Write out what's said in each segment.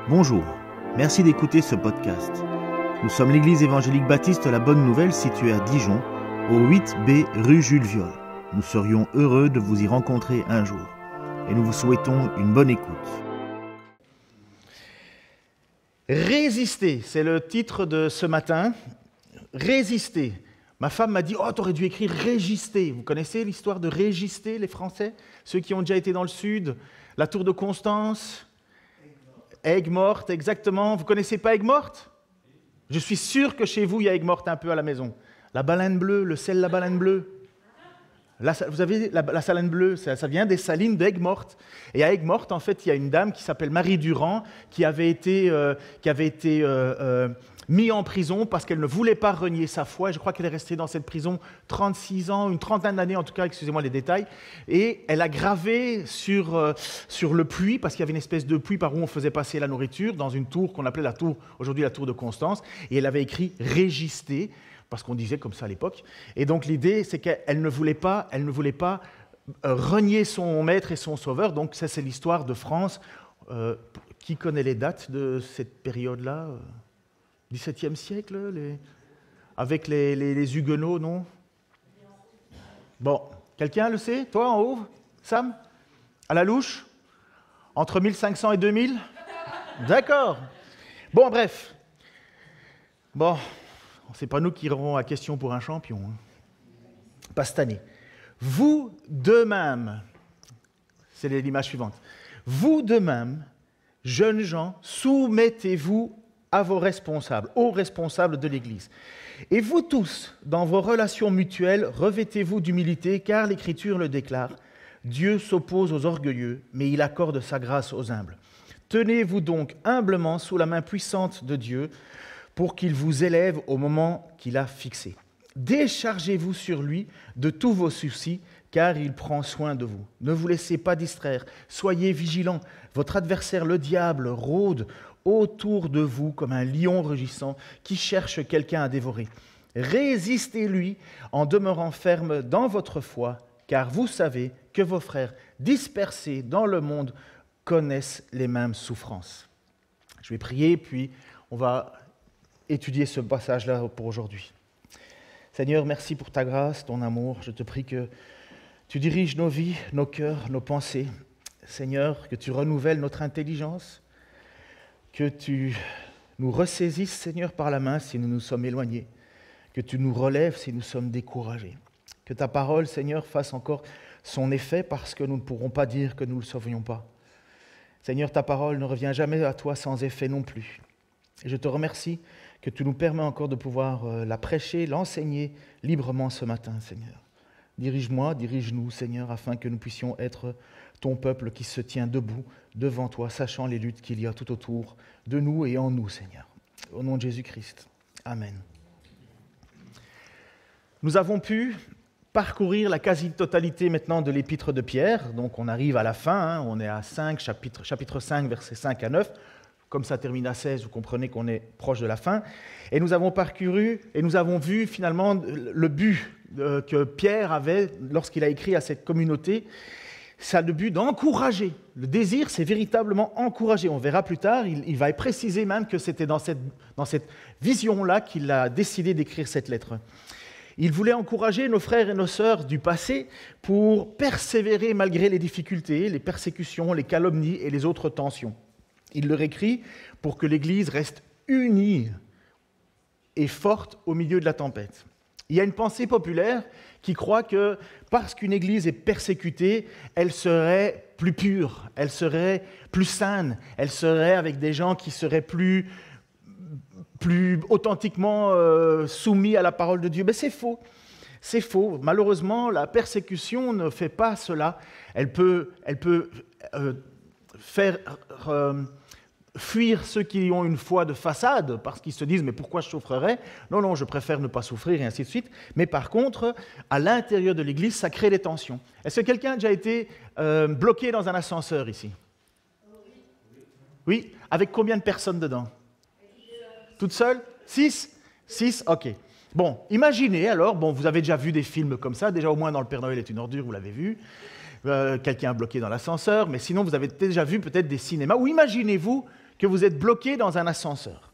Bonjour, merci d'écouter ce podcast. Nous sommes l'église évangélique baptiste La Bonne Nouvelle située à Dijon, au 8B rue Jules Viol. Nous serions heureux de vous y rencontrer un jour et nous vous souhaitons une bonne écoute. Résister, c'est le titre de ce matin. Résister. Ma femme m'a dit « Oh, t'aurais dû écrire Régister ». Vous connaissez l'histoire de Régister, les Français? Ceux qui ont déjà été dans le sud, la tour de Constance, Aigues-Mortes, exactement. Vous ne connaissez pas Aigues-Mortes? Je suis sûr que chez vous, il y a Aigues-Mortes un peu à la maison. La baleine bleue, le sel la baleine bleue. Vous avez la saline bleue, ça vient des salines d'Aigues-Mortes. Et à Aigues-Mortes, en fait, il y a une dame qui s'appelle Marie Durand, qui avait été mise en prison parce qu'elle ne voulait pas renier sa foi. Je crois qu'elle est restée dans cette prison 36 ans, une trentaine d'années en tout cas, excusez-moi les détails. Et elle a gravé sur le puits, parce qu'il y avait une espèce de puits par où on faisait passer la nourriture, dans une tour qu'on appelait aujourd'hui la tour de Constance. Et elle avait écrit « Régister », parce qu'on disait comme ça à l'époque. Et donc l'idée, c'est qu'elle ne voulait pas renier son maître et son sauveur. Donc ça, c'est l'histoire de France. Qui connaît les dates de cette période-là? 17e siècle, avec les Huguenots, non? Bon, quelqu'un le sait? Toi, en haut? Sam? À la louche? Entre 1500 et 2000? D'accord. Bon, bref. Bon, c'est pas nous qui irons à question pour un champion. Pas cette année. Vous de même, c'est l'image suivante. Vous de même, jeunes gens, soumettez-vous à vos responsables, aux responsables de l'Église. Et vous tous, dans vos relations mutuelles, revêtez-vous d'humilité, car l'Écriture le déclare. Dieu s'oppose aux orgueilleux, mais il accorde sa grâce aux humbles. Tenez-vous donc humblement sous la main puissante de Dieu, pour qu'il vous élève au moment qu'il a fixé. Déchargez-vous sur lui de tous vos soucis, car il prend soin de vous. Ne vous laissez pas distraire, soyez vigilants. Votre adversaire, le diable, rôde autour de vous comme un lion rugissant qui cherche quelqu'un à dévorer. Résistez-lui en demeurant ferme dans votre foi, car vous savez que vos frères dispersés dans le monde connaissent les mêmes souffrances. Je vais prier, puis on va étudier ce passage-là pour aujourd'hui. Seigneur, merci pour ta grâce, ton amour. Je te prie que tu diriges nos vies, nos cœurs, nos pensées. Seigneur, que tu renouvelles notre intelligence, que tu nous ressaisisses, Seigneur, par la main si nous nous sommes éloignés, que tu nous relèves si nous sommes découragés. Que ta parole, Seigneur, fasse encore son effet parce que nous ne pourrons pas dire que nous ne le savions pas. Seigneur, ta parole ne revient jamais à toi sans effet non plus. Et je te remercie que tu nous permets encore de pouvoir la prêcher, l'enseigner librement ce matin, Seigneur. Dirige-moi, dirige-nous, Seigneur, afin que nous puissions être ton peuple qui se tient debout devant toi, sachant les luttes qu'il y a tout autour de nous et en nous, Seigneur. Au nom de Jésus-Christ. Amen. Nous avons pu parcourir la quasi-totalité maintenant de l'épître de Pierre. Donc on arrive à la fin, on est à 5, chapitre 5, versets 5 à 9. Comme ça termine à 16, vous comprenez qu'on est proche de la fin. Et nous avons parcouru et nous avons vu finalement le but que Pierre avait lorsqu'il a écrit à cette communauté. Ça a le but d'encourager. Le désir, c'est véritablement encourager. On verra plus tard, il va préciser même que c'était dans cette vision-là qu'il a décidé d'écrire cette lettre. Il voulait encourager nos frères et nos sœurs du passé pour persévérer malgré les difficultés, les persécutions, les calomnies et les autres tensions. Il leur écrit pour que l'Église reste unie et forte au milieu de la tempête. Il y a une pensée populaire qui croit que parce qu'une Église est persécutée, elle serait plus pure, elle serait plus saine, elle serait avec des gens qui seraient plus authentiquement soumis à la parole de Dieu. Mais c'est faux. C'est faux. Malheureusement, la persécution ne fait pas cela. Elle peut faire fuir ceux qui ont une foi de façade parce qu'ils se disent « mais pourquoi je souffrirais ?» Non, je préfère ne pas souffrir et ainsi de suite. Mais par contre, à l'intérieur de l'Église, ça crée des tensions. Est-ce que quelqu'un a déjà été bloqué dans un ascenseur ici? Oui. Avec combien de personnes dedans? Toute seule? 6? 6? Ok. Bon, imaginez alors, vous avez déjà vu des films comme ça, déjà au moins dans Le Père Noël est une ordure, vous l'avez vu, quelqu'un bloqué dans l'ascenseur, mais sinon vous avez déjà vu peut-être des cinémas, ou imaginez-vous que vous êtes bloqué dans un ascenseur.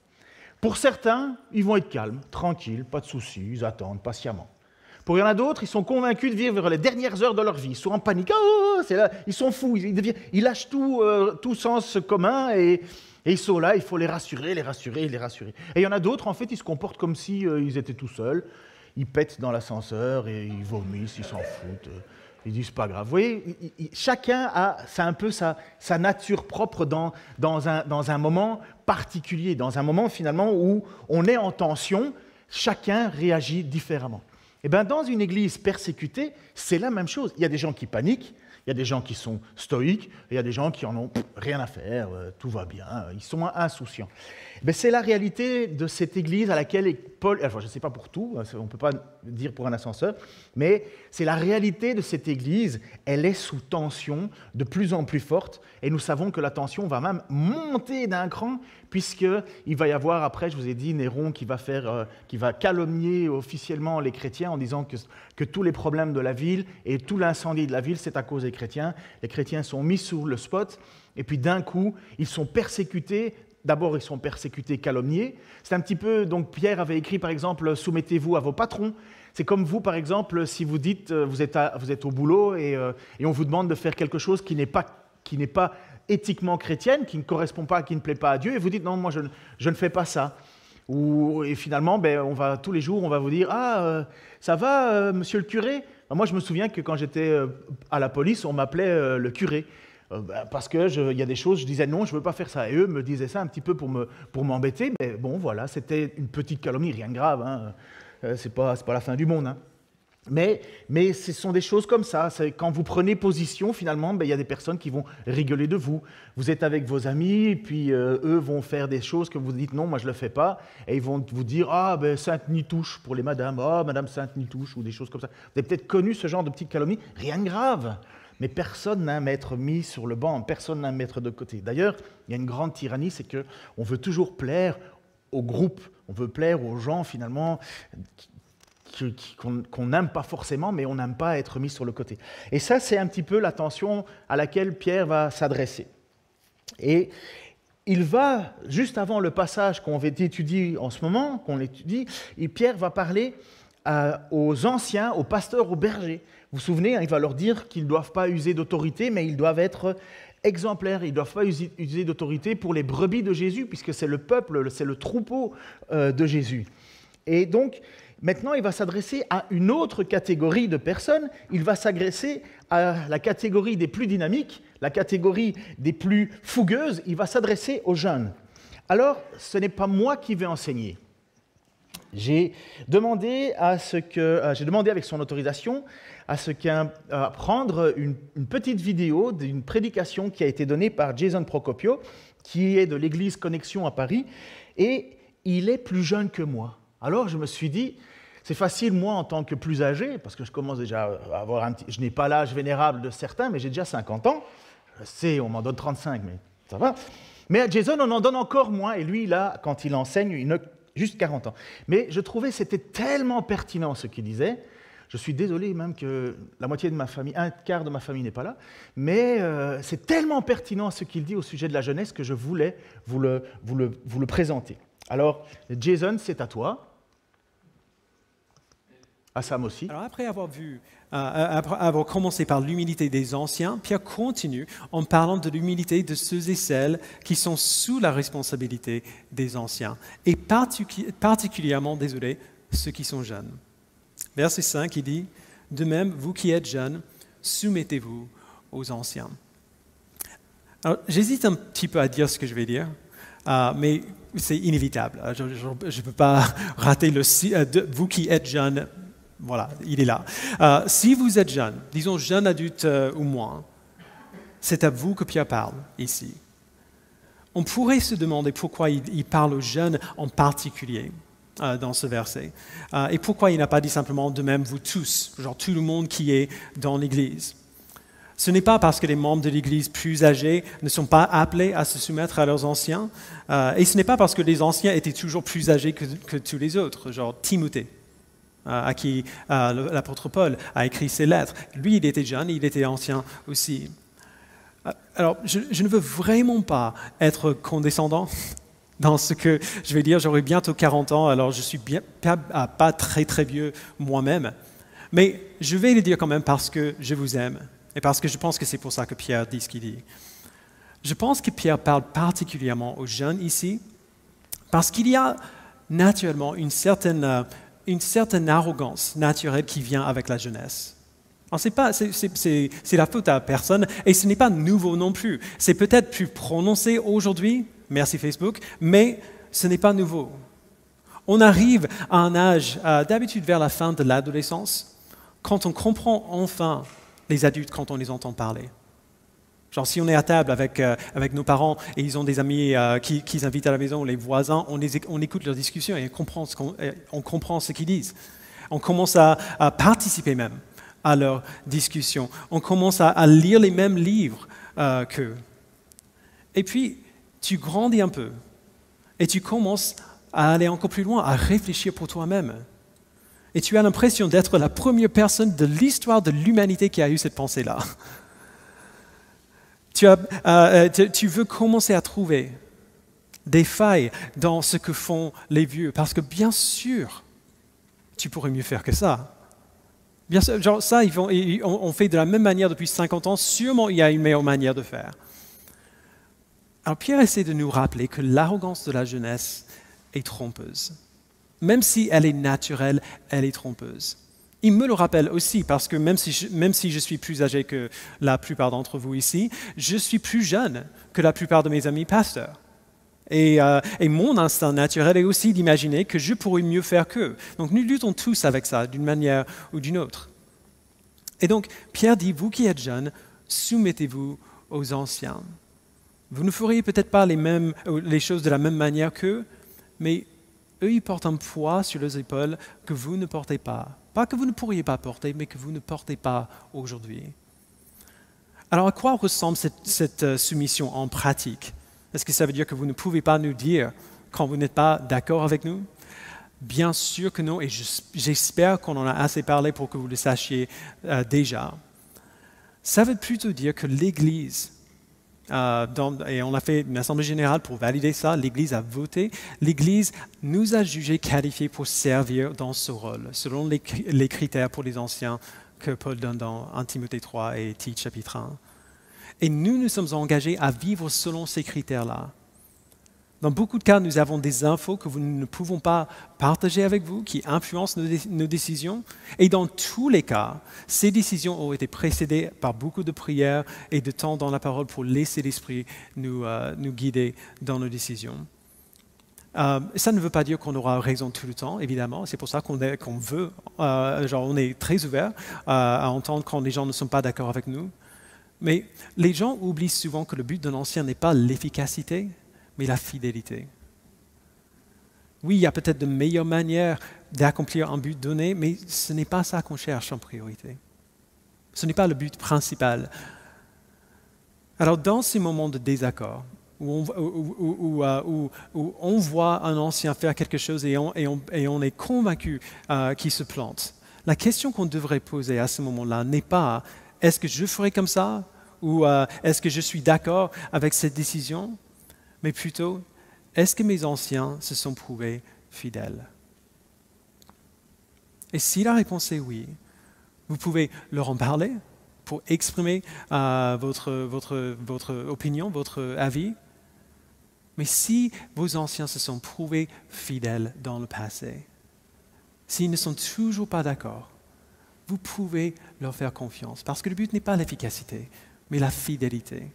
Pour certains, ils vont être calmes, tranquilles, pas de soucis, ils attendent patiemment. Pour il y en a d'autres, ils sont convaincus de vivre les dernières heures de leur vie, ils sont en panique, c'est là, ils sont fous, ils lâchent tout sens commun et ils sont là, il faut les rassurer. Et il y en a d'autres, en fait, ils se comportent comme si ils étaient tout seuls, ils pètent dans l'ascenseur et ils vomissent, ils s'en foutent. Ils disent pas grave. Vous voyez, chacun a un peu sa nature propre dans un moment particulier, dans un moment finalement où on est en tension, chacun réagit différemment. Et bien dans une église persécutée, c'est la même chose. Il y a des gens qui paniquent, il y a des gens qui sont stoïques, et il y a des gens qui en ont rien à faire, tout va bien, ils sont insouciants. Mais c'est la réalité de cette église à laquelle Paul, enfin, je ne sais pas pour tout, on ne peut pas dire pour un ascenseur, mais c'est la réalité de cette église, elle est sous tension de plus en plus forte, et nous savons que la tension va même monter d'un cran, puisqu'il va y avoir, après, je vous ai dit, Néron qui va calomnier officiellement les chrétiens en disant que tous les problèmes de la ville et tout l'incendie de la ville, c'est à cause des chrétiens. Les chrétiens sont mis sous le spot, et puis d'un coup, ils sont persécutés. D'abord, ils sont persécutés, calomniés. C'est un petit peu, donc Pierre avait écrit par exemple, soumettez-vous à vos patrons. C'est comme vous, par exemple, si vous dites, vous êtes au boulot et on vous demande de faire quelque chose qui n'est pas éthiquement chrétienne, qui ne correspond pas, qui ne plaît pas à Dieu, et vous dites, non, moi je ne fais pas ça. Et finalement, tous les jours, on va vous dire, ça va, monsieur le curé? Moi, je me souviens que quand j'étais à la police, on m'appelait le curé. Parce qu'il y a des choses, je disais non, je ne veux pas faire ça. Et eux me disaient ça un petit peu pour m'embêter, mais bon, voilà, c'était une petite calomnie, rien de grave, hein. C'est pas la fin du monde. Hein. Mais ce sont des choses comme ça. Quand vous prenez position, finalement, il y a des personnes qui vont rigoler de vous. Vous êtes avec vos amis, et puis eux vont faire des choses que vous dites non, moi je ne le fais pas. Et ils vont vous dire Sainte Nitouche pour les madames, Madame Sainte Nitouche, ou des choses comme ça. Vous avez peut-être connu ce genre de petites calomnies, rien de grave. Mais personne n'a à m'être mis sur le banc, personne n'a à m'être de côté. D'ailleurs, il y a une grande tyrannie, c'est qu'on veut toujours plaire au groupe, on veut plaire aux gens finalement qu'on n'aime pas forcément, mais on n'aime pas être mis sur le côté. Et ça, c'est un petit peu la tension à laquelle Pierre va s'adresser. Et il va, juste avant le passage qu'on étudie en ce moment, Pierre va parler aux anciens, aux pasteurs, aux bergers. Vous vous souvenez, il va leur dire qu'ils ne doivent pas user d'autorité, mais ils doivent être exemplaires. Ils ne doivent pas user d'autorité pour les brebis de Jésus, puisque c'est le peuple, c'est le troupeau de Jésus. Et donc, maintenant, il va s'adresser à une autre catégorie de personnes. Il va s'adresser à la catégorie des plus dynamiques, la catégorie des plus fougueuses. Il va s'adresser aux jeunes. Alors, ce n'est pas moi qui vais enseigner. J'ai demandé avec son autorisation à prendre une petite vidéo d'une prédication qui a été donnée par Jason Procopio, qui est de l'église Connexion à Paris, et il est plus jeune que moi. Alors je me suis dit, c'est facile moi en tant que plus âgé, parce que je commence déjà à avoir je n'ai pas l'âge vénérable de certains, mais j'ai déjà 50 ans, je sais, on m'en donne 35, mais ça va. Mais à Jason, on en donne encore moins, et lui, là, quand il enseigne, il a juste 40 ans. Mais je trouvais que c'était tellement pertinent ce qu'il disait. Je suis désolé même que la moitié de ma famille, un quart de ma famille n'est pas là, mais c'est tellement pertinent ce qu'il dit au sujet de la jeunesse que je voulais vous le présenter. Alors, Jason, c'est à toi. À Sam aussi. Alors après avoir commencé par l'humilité des anciens, Pierre continue en parlant de l'humilité de ceux et celles qui sont sous la responsabilité des anciens, et particulièrement, ceux qui sont jeunes. Verset 5, il dit « De même, vous qui êtes jeunes, soumettez-vous aux anciens. » Alors, j'hésite un petit peu à dire ce que je vais dire, mais c'est inévitable. Je ne peux pas rater vous qui êtes jeunes. Voilà, il est là. Si vous êtes jeune, disons jeune adulte ou moins, c'est à vous que Pierre parle ici. On pourrait se demander pourquoi il parle aux jeunes en particulier dans ce verset. Et pourquoi il n'a pas dit simplement de même vous tous, genre tout le monde qui est dans l'Église. Ce n'est pas parce que les membres de l'Église plus âgés ne sont pas appelés à se soumettre à leurs anciens, et ce n'est pas parce que les anciens étaient toujours plus âgés que tous les autres, genre Timothée. À qui l'apôtre Paul a écrit ses lettres. Lui, il était jeune, il était ancien aussi. Alors, je ne veux vraiment pas être condescendant dans ce que je vais dire. J'aurai bientôt 40 ans, alors je suis pas très très vieux moi-même. Mais je vais le dire quand même parce que je vous aime et parce que je pense que c'est pour ça que Pierre dit ce qu'il dit. Je pense que Pierre parle particulièrement aux jeunes ici parce qu'il y a naturellement une certaine arrogance naturelle qui vient avec la jeunesse. C'est la faute à personne et ce n'est pas nouveau non plus. C'est peut-être plus prononcé aujourd'hui, merci Facebook, mais ce n'est pas nouveau. On arrive à un âge, d'habitude vers la fin de l'adolescence, quand on comprend enfin les adultes quand on les entend parler. Genre si on est à table avec nos parents et ils ont des amis qu'ils invitent à la maison, ou les voisins, on écoute leurs discussions et on comprend ce qu'ils disent. On commence à participer même à leurs discussions. On commence à lire les mêmes livres qu'eux. Et puis, tu grandis un peu et tu commences à aller encore plus loin, à réfléchir pour toi-même. Et tu as l'impression d'être la première personne de l'histoire de l'humanité qui a eu cette pensée-là. Tu veux commencer à trouver des failles dans ce que font les vieux, parce que bien sûr, tu pourrais mieux faire que ça. Bien sûr, genre ça, on fait de la même manière depuis 50 ans, sûrement il y a une meilleure manière de faire. Alors Pierre essaie de nous rappeler que l'arrogance de la jeunesse est trompeuse. Même si elle est naturelle, elle est trompeuse. Il me le rappelle aussi parce que même si je suis plus âgé que la plupart d'entre vous ici, je suis plus jeune que la plupart de mes amis pasteurs. Et mon instinct naturel est aussi d'imaginer que je pourrais mieux faire qu'eux. Donc nous luttons tous avec ça, d'une manière ou d'une autre. Et donc Pierre dit, vous qui êtes jeunes, soumettez-vous aux anciens. Vous ne feriez peut-être pas les choses de la même manière qu'eux, mais eux, ils portent un poids sur leurs épaules que vous ne portez pas. Pas que vous ne pourriez pas porter, mais que vous ne portez pas aujourd'hui. Alors, à quoi ressemble cette soumission en pratique? Est-ce que ça veut dire que vous ne pouvez pas nous dire quand vous n'êtes pas d'accord avec nous? Bien sûr que non, et j'espère qu'on en a assez parlé pour que vous le sachiez déjà. Ça veut plutôt dire que l'Église, et on a fait une assemblée générale pour valider ça, l'Église a voté, l'Église nous a jugés qualifiés pour servir dans ce rôle, selon les critères pour les anciens que Paul donne dans 1 Timothée 3 et Tite chapitre 1. Et nous sommes engagés à vivre selon ces critères-là. Dans beaucoup de cas, nous avons des infos que nous ne pouvons pas partager avec vous, qui influencent nos décisions. Et dans tous les cas, ces décisions ont été précédées par beaucoup de prières et de temps dans la parole pour laisser l'Esprit nous guider dans nos décisions. Ça ne veut pas dire qu'on aura raison tout le temps, évidemment. C'est pour ça qu'on veut, on est très ouvert à entendre quand les gens ne sont pas d'accord avec nous. Mais les gens oublient souvent que le but d'un ancien n'est pas l'efficacité, mais la fidélité. Oui, il y a peut-être de meilleures manières d'accomplir un but donné, mais ce n'est pas ça qu'on cherche en priorité. Ce n'est pas le but principal. Alors, dans ces moments de désaccord, où on voit un ancien faire quelque chose et on est convaincu qu'il se plante, la question qu'on devrait poser à ce moment-là n'est pas « est-ce que je ferai comme ça ?» ou « est-ce que je suis d'accord avec cette décision ?» mais plutôt, est-ce que mes anciens se sont prouvés fidèles? Et si la réponse est oui, vous pouvez leur en parler pour exprimer votre opinion, votre avis. Mais si vos anciens se sont prouvés fidèles dans le passé, s'ils ne sont toujours pas d'accord, vous pouvez leur faire confiance, parce que le but n'est pas l'efficacité, mais la fidélité.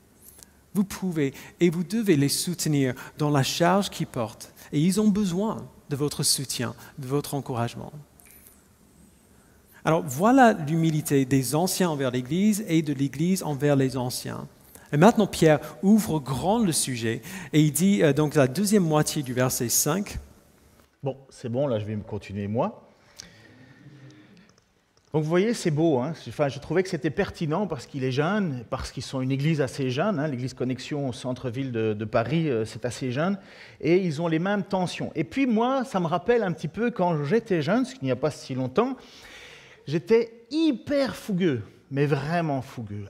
Vous pouvez et vous devez les soutenir dans la charge qu'ils portent. Et ils ont besoin de votre soutien, de votre encouragement. Alors voilà l'humilité des anciens envers l'Église et de l'Église envers les anciens. Et maintenant, Pierre ouvre grand le sujet et il dit donc la deuxième moitié du verset 5. Bon, c'est bon, là je vais me continuer moi. Donc vous voyez, c'est beau. Hein. Je trouvais que c'était pertinent parce qu'il est jeune, parce qu'ils sont une église assez jeune. Hein. L'église Connexion au centre-ville de Paris, c'est assez jeune. Et ils ont les mêmes tensions. Et puis moi, ça me rappelle un petit peu quand j'étais jeune, ce qu'il n'y a pas si longtemps, j'étais hyper fougueux, mais vraiment fougueux.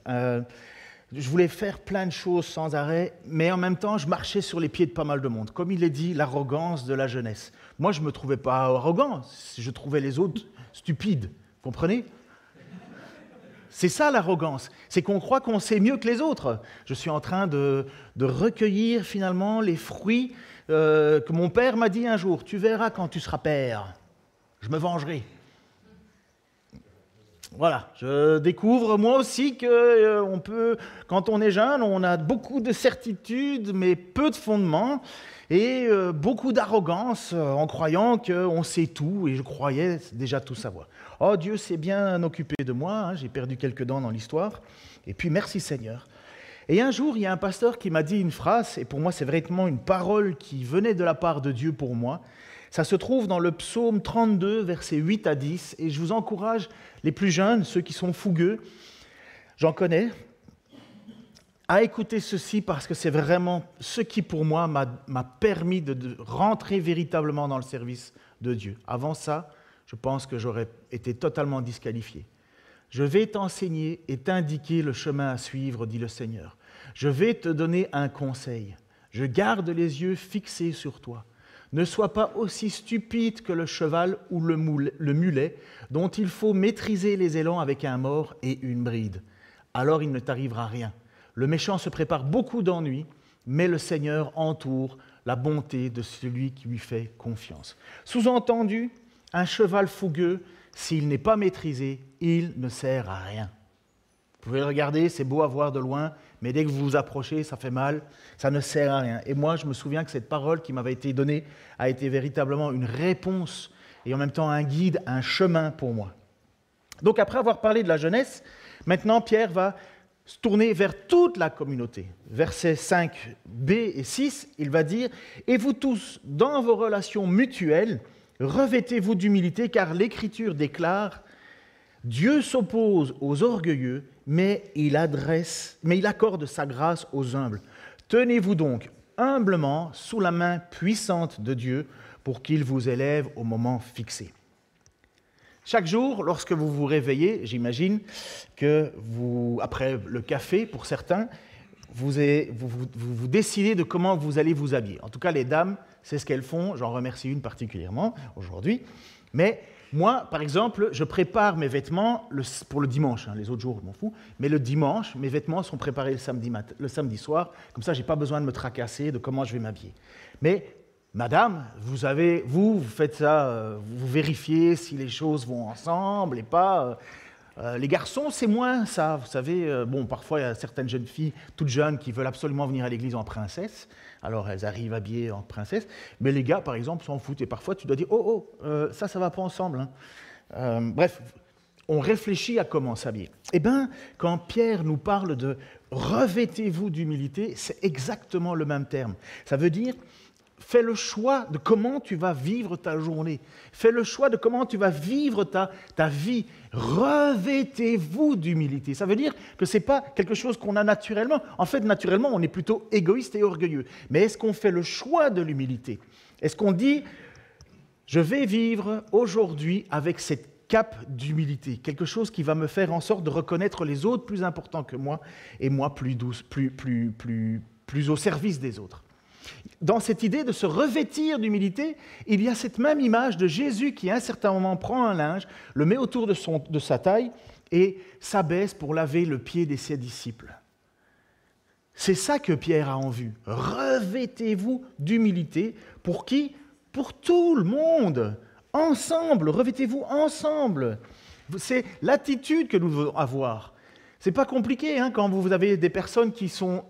Je voulais faire plein de choses sans arrêt, mais en même temps, je marchais sur les pieds de pas mal de monde. Comme il est dit, l'arrogance de la jeunesse. Moi, je ne me trouvais pas arrogant, je trouvais les autres stupides. Comprenez ? C'est ça l'arrogance, c'est qu'on croit qu'on sait mieux que les autres. Je suis en train de recueillir finalement les fruits que mon père m'a dit un jour. Tu verras quand tu seras père, je me vengerai. Voilà, je découvre moi aussi que quand on est jeune, on a beaucoup de certitudes, mais peu de fondements, et beaucoup d'arrogance en croyant qu'on sait tout, et je croyais déjà tout savoir. Oh, Dieu s'est bien occupé de moi, hein, j'ai perdu quelques dents dans l'histoire, et puis merci Seigneur. Et un jour, il y a un pasteur qui m'a dit une phrase, et pour moi c'est vraiment une parole qui venait de la part de Dieu pour moi. Ça se trouve dans le psaume 32, versets 8 à 10, et je vous encourage, les plus jeunes, ceux qui sont fougueux, j'en connais, à écouter ceci parce que c'est vraiment ce qui pour moi m'a permis de rentrer véritablement dans le service de Dieu. Avant ça, je pense que j'aurais été totalement disqualifié. Je vais t'enseigner et t'indiquer le chemin à suivre, dit le Seigneur. Je vais te donner un conseil. Je garde les yeux fixés sur toi. Ne sois pas aussi stupide que le cheval ou le mulet, dont il faut maîtriser les élans avec un mors et une bride. Alors il ne t'arrivera rien. Le méchant se prépare beaucoup d'ennuis, mais le Seigneur entoure la bonté de celui qui lui fait confiance. Sous-entendu, un cheval fougueux, s'il n'est pas maîtrisé, il ne sert à rien. Vous pouvez le regarder, c'est beau à voir de loin, mais dès que vous vous approchez, ça fait mal, ça ne sert à rien. Et moi, je me souviens que cette parole qui m'avait été donnée a été véritablement une réponse et en même temps un guide, un chemin pour moi. Donc après avoir parlé de la jeunesse, maintenant Pierre va se tourner vers toute la communauté. Versets 5b et 6, il va dire « Et vous tous, dans vos relations mutuelles, revêtez-vous d'humilité, car l'Écriture déclare « Dieu s'oppose aux orgueilleux, mais il accorde sa grâce aux humbles. Tenez-vous donc humblement sous la main puissante de Dieu pour qu'il vous élève au moment fixé. » Chaque jour, lorsque vous vous réveillez, j'imagine que vous, après le café pour certains, vous décidez de comment vous allez vous habiller. En tout cas, les dames, c'est ce qu'elles font. J'en remercie une particulièrement aujourd'hui. Mais moi, par exemple, je prépare mes vêtements pour le dimanche. Les autres jours, je m'en fous. Mais le dimanche, mes vêtements sont préparés le samedi soir. Comme ça, je n'ai pas besoin de me tracasser de comment je vais m'habiller. Mais madame, vous faites ça, vous vérifiez si les choses vont ensemble et pas. Les garçons, c'est moins ça. Vous savez, parfois, il y a certaines jeunes filles toutes jeunes qui veulent absolument venir à l'église en princesse. Alors, elles arrivent habillées en princesse. Mais les gars, par exemple, s'en foutent. Et parfois, tu dois dire, ça ne va pas ensemble. Hein. Bref, on réfléchit à comment s'habiller. Eh bien, quand Pierre nous parle de « revêtez-vous d'humilité », c'est exactement le même terme. Ça veut dire « fais le choix de comment tu vas vivre ta journée. Fais le choix de comment tu vas vivre ta vie. Revêtez-vous d'humilité. » Ça veut dire que ce n'est pas quelque chose qu'on a naturellement. En fait, naturellement, on est plutôt égoïste et orgueilleux. Mais est-ce qu'on fait le choix de l'humilité? Est-ce qu'on dit « je vais vivre aujourd'hui avec cette cape d'humilité, quelque chose qui va me faire en sorte de reconnaître les autres plus importants que moi et moi plus douce, plus au service des autres. » Dans cette idée de se revêtir d'humilité, il y a cette même image de Jésus qui, à un certain moment, prend un linge, le met autour de sa taille et s'abaisse pour laver le pied de ses disciples. C'est ça que Pierre a en vue. Revêtez-vous d'humilité. Pour qui? Pour tout le monde. Ensemble, revêtez-vous ensemble. C'est l'attitude que nous devons avoir. C'est pas compliqué, hein, quand vous avez des personnes qui sont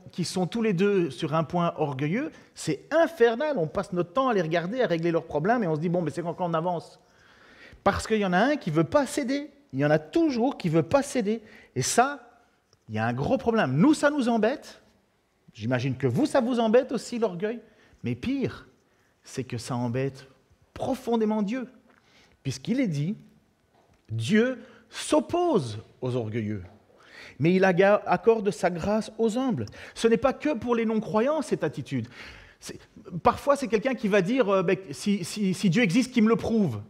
tous les deux sur un point orgueilleux, c'est infernal. On passe notre temps à les regarder, à régler leurs problèmes, et on se dit, mais c'est quand on avance. Parce qu'il y en a un qui ne veut pas céder. Il y en a toujours qui ne veut pas céder. Et ça, il y a un gros problème. Nous, ça nous embête. J'imagine que vous, ça vous embête aussi, l'orgueil. Mais pire, c'est que ça embête profondément Dieu. Puisqu'il est dit, Dieu s'oppose aux orgueilleux. Mais il accorde sa grâce aux humbles. Ce n'est pas que pour les non-croyants, cette attitude. Parfois, c'est quelqu'un qui va dire si Dieu existe, qu'il me le prouve.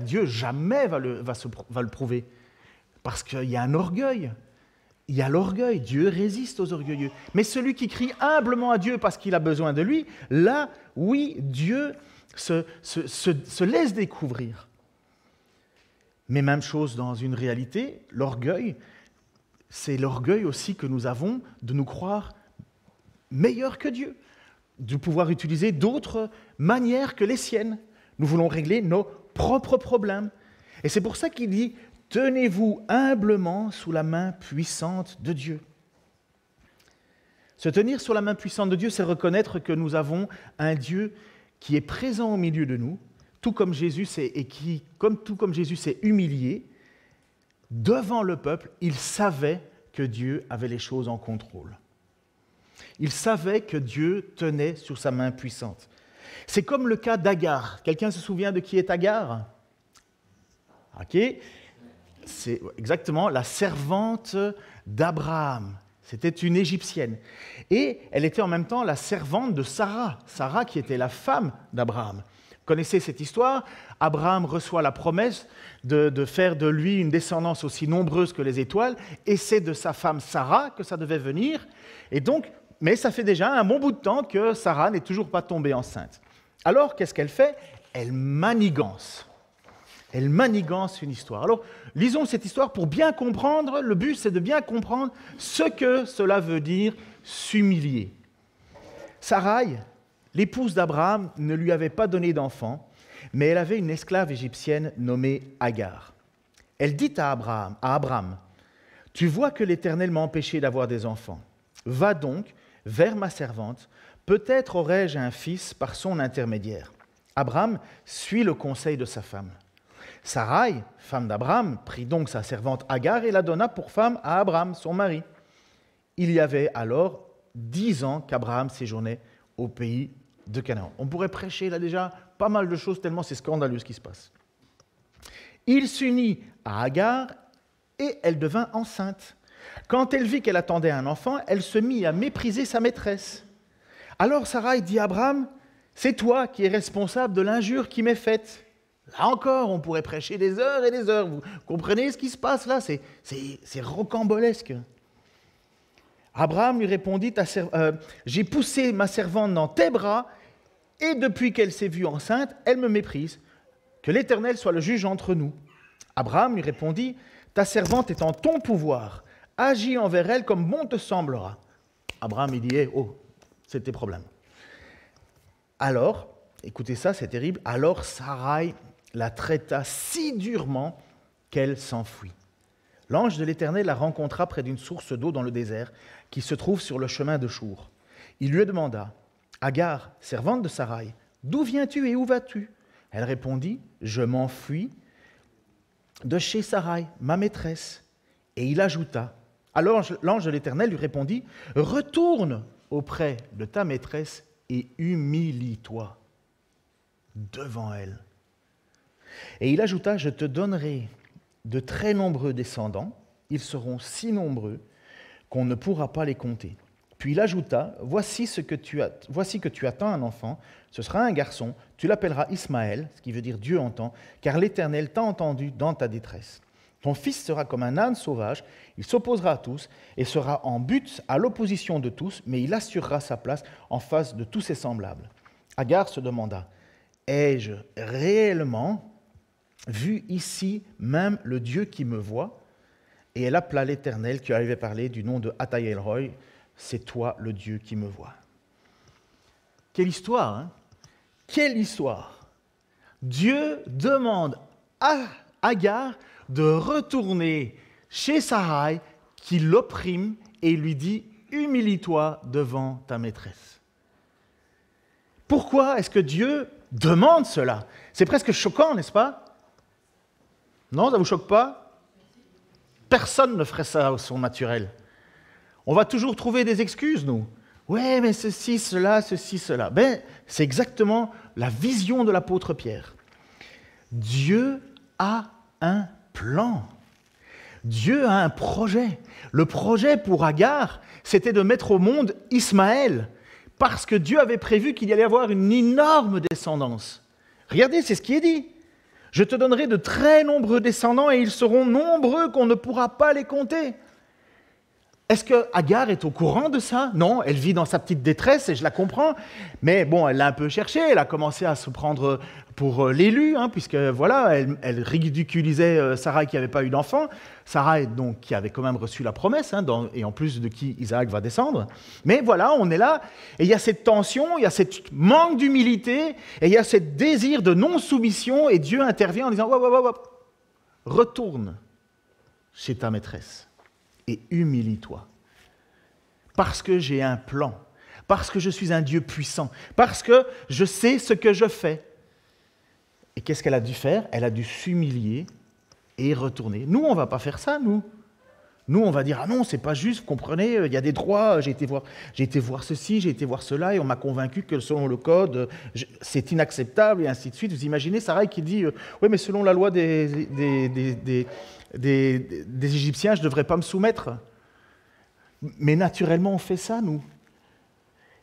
Dieu jamais va le prouver. Parce qu'il y a un orgueil. il y a l'orgueil. Dieu résiste aux orgueilleux. Mais celui qui crie humblement à Dieu parce qu'il a besoin de lui, là, oui, Dieu se laisse découvrir. Mais même chose dans une réalité, l'orgueil, c'est l'orgueil aussi que nous avons de nous croire meilleurs que Dieu, de pouvoir utiliser d'autres manières que les siennes. Nous voulons régler nos propres problèmes. Et c'est pour ça qu'il dit « Tenez-vous humblement sous la main puissante de Dieu ». Se tenir sous la main puissante de Dieu, c'est reconnaître que nous avons un Dieu qui est présent au milieu de nous, tout comme Jésus s'est humilié devant le peuple, il savait que Dieu avait les choses en contrôle. Il savait que Dieu tenait sur sa main puissante. C'est comme le cas d'Agar. Quelqu'un se souvient de qui est Agar ? Ok, c'est exactement la servante d'Abraham. C'était une Égyptienne. Et elle était en même temps la servante de Sarah. Sarah qui était la femme d'Abraham. Vous connaissez cette histoire ? Abraham reçoit la promesse de faire de lui une descendance aussi nombreuse que les étoiles. Et c'est de sa femme Sarah que ça devait venir. Et donc, mais ça fait déjà un bon bout de temps que Sarah n'est toujours pas tombée enceinte. Alors, qu'est-ce qu'elle fait ? Elle manigance. Elle manigance une histoire. Alors, lisons cette histoire pour bien comprendre. Le but, c'est de bien comprendre ce que cela veut dire s'humilier. Sarai, l'épouse d'Abraham, ne lui avait pas donné d'enfant, mais elle avait une esclave égyptienne nommée Agar. Elle dit à Abraham, « Tu vois que l'Éternel m'a empêché d'avoir des enfants. Va donc vers ma servante, peut-être aurai-je un fils par son intermédiaire. » Abraham suit le conseil de sa femme. Sarai, femme d'Abraham, prit donc sa servante Agar et la donna pour femme à Abraham, son mari. Il y avait alors 10 ans qu'Abraham séjournait au pays de Canaan. On pourrait prêcher là déjà pas mal de choses tellement c'est scandaleux ce qui se passe. Il s'unit à Agar et elle devint enceinte. Quand elle vit qu'elle attendait un enfant, elle se mit à mépriser sa maîtresse. Alors Sarai dit à Abraham, « C'est toi qui es responsable de l'injure qui m'est faite. » Là encore, on pourrait prêcher des heures et des heures. Vous comprenez ce qui se passe là ? C'est rocambolesque. Abraham lui répondit, « J'ai poussé ma servante dans tes bras, et depuis qu'elle s'est vue enceinte, elle me méprise. Que l'Éternel soit le juge entre nous. » Abraham lui répondit, « Ta servante est en ton pouvoir. Agis envers elle comme bon te semblera. » Abraham il dit, « Oh, c'est tes problèmes. » Alors, écoutez ça, c'est terrible, alors Sarai la traita si durement qu'elle s'enfuit. L'ange de l'Éternel la rencontra près d'une source d'eau dans le désert qui se trouve sur le chemin de Chour. Il lui demanda, « Agar, servante de Sarai, d'où viens-tu et où vas-tu » Elle répondit, « Je m'enfuis de chez Sarai, ma maîtresse. » Et il ajouta, alors l'ange de l'Éternel lui répondit, « Retourne auprès de ta maîtresse et humilie-toi devant elle. » Et il ajouta, « Je te donnerai de très nombreux descendants, ils seront si nombreux qu'on ne pourra pas les compter. » Puis il ajouta, « Voici que tu attends un enfant, ce sera un garçon, tu l'appelleras Ismaël, ce qui veut dire Dieu entend, car l'Éternel t'a entendu dans ta détresse. Ton fils sera comme un âne sauvage, il s'opposera à tous et sera en but à l'opposition de tous, mais il assurera sa place en face de tous ses semblables. » Agar se demanda, « Ai-je réellement vu ici même le Dieu qui me voit ?» Et elle appela l'Éternel qui avait parlé du nom de Ataïel-Roy, « C'est toi le Dieu qui me voit. » Quelle histoire, hein ? Quelle histoire ! Dieu demande à Agar de retourner chez Sarai qui l'opprime et lui dit « Humilie-toi devant ta maîtresse. » Pourquoi est-ce que Dieu demande cela ? C'est presque choquant, n'est-ce pas ? Non, ça ne vous choque pas ? Personne ne ferait ça au son naturel. On va toujours trouver des excuses, nous. Ouais, mais ceci, cela, ceci, cela. Ben, c'est exactement la vision de l'apôtre Pierre. Dieu a un plan. Dieu a un projet. Le projet pour Agar, c'était de mettre au monde Ismaël, parce que Dieu avait prévu qu'il y allait avoir une énorme descendance. Regardez, c'est ce qui est dit. « Je te donnerai de très nombreux descendants et ils seront nombreux qu'on ne pourra pas les compter. » Est-ce que Agar est au courant de ça? Non, elle vit dans sa petite détresse et je la comprends. Mais bon, elle l'a un peu cherché, elle a commencé à se prendre pour l'élu, puisque voilà, elle ridiculisait Sarah qui n'avait pas eu d'enfant. Sarah, donc, qui avait quand même reçu la promesse, et en plus de qui Isaac va descendre. Mais voilà, on est là, et il y a cette tension, il y a ce manque d'humilité, et il y a ce désir de non-soumission, et Dieu intervient en disant « Retourne chez ta maîtresse. » Et humilie-toi. Parce que j'ai un plan, parce que je suis un Dieu puissant, parce que je sais ce que je fais. Et qu'est-ce qu'elle a dû faire? Elle a dû s'humilier et retourner. Nous, on ne va pas faire ça, nous. Nous, on va dire, ah non, c'est pas juste, vous comprenez, il y a des droits, j'ai été voir ceci, j'ai été voir cela, et on m'a convaincu que selon le code, c'est inacceptable, et ainsi de suite. Vous imaginez Sarah qui dit, oui, mais selon la loi des Égyptiens, je ne devrais pas me soumettre. Mais naturellement, on fait ça, nous.